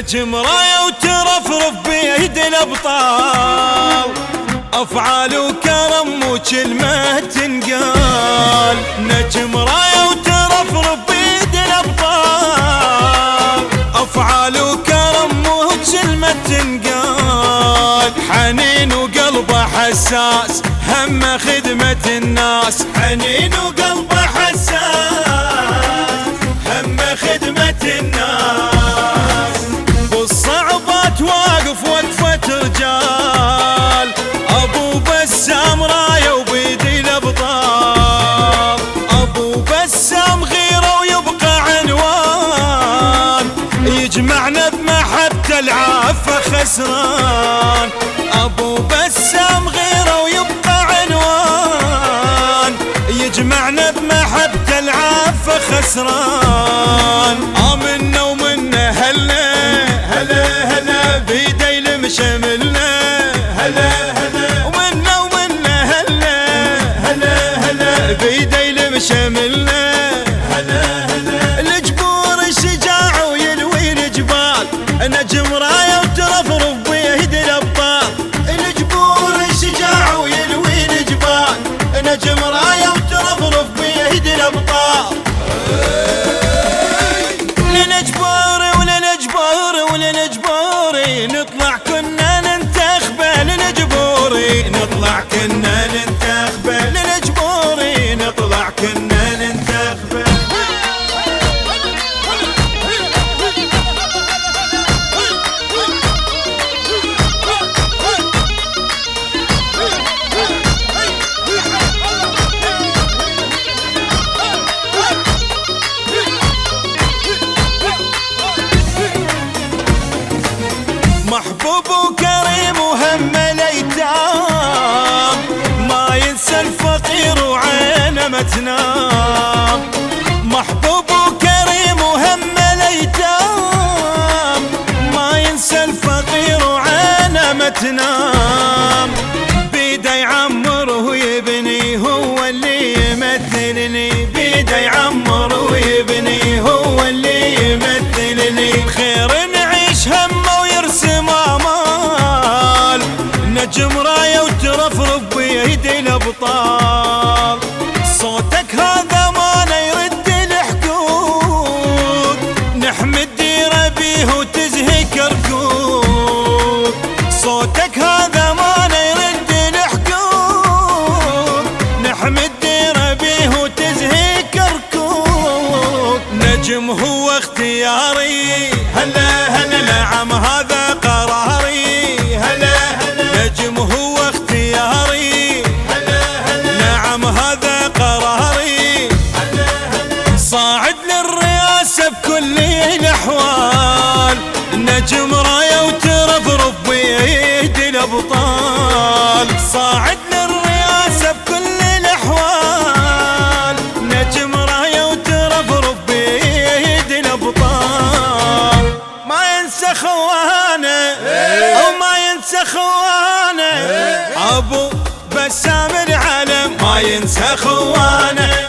نجم راية وترفرف بيد الأبطال، أفعال وكرم وكلمة تنقال. نجم راية وترفرف بيد الأبطال، أفعال وكرم وكلمة تنقال. حنين وقلبه حساس هم خدمة الناس، حنين وقلبه حساس هم خدمة الناس. بالصعوبات واقف وقفة رجال، أبو بسام راية وبيد الأبطال. أبو بسام غيره ويبقى عنوان، يجمعنا بمحبة العافة خسران. أبو بسام غيره ويبقى عنوان، يجمعنا بمحبة العافة خسران. آمنا ومنا هلا هلا هلا بيدي المشملنا، هلا هلا ومنا هلا هلا هلا بيدي المشملنا، هلا هلا. الجبور الشجاع ويلوي الجبال، نجم راية وترفرف بيد الأبطال. الجبور الشجاع ويلوي الجبال، نجم راية وترفرف بيد الأبطال. للجبار وللجبار وللجباري نطلع كنا ننتخبه، للجبوري نطلع كنا ننتخبه، للجبوري نطلع كنا ننتخبه. محبوب وكريم وهم الايتام، ما ينسى الفقير وعينه ما تنام. محبوب وكريم وهم الايتام، ما ينسى الفقير وعينه ما تنام. بيده يعمر ويبني هو اللي يمثلني، بيده يعمر ويبني هو اللي يمثلني. خير نعيش همه ويرسم آمال، نجم راية وترفرف بيد الأبطال. صوتك هذا مانا يرد الحقوق، نحمي الديرة بيه وتزهق ركوب. صوتك هذا مانا يرد الحقوق، نحمي الديرة بيه وتزهق ركوب. نجم هو اختياري، هلا هلا نعم هذا قراري، هلا هلا. نجم هو اختياري، هلا هلا نعم هذا قراري، هلا هلا. صاعد للرئاسة بكل الأحوال، نجم راية وترفرف بيد الأبطال. صاعد للرئاسة بكل الأحوال، نجم راية وترفرف بيد الأبطال. ما ينسى خوانه أو ما ينسى خوانه، أبو بسام العلم ما ينسى خوانه.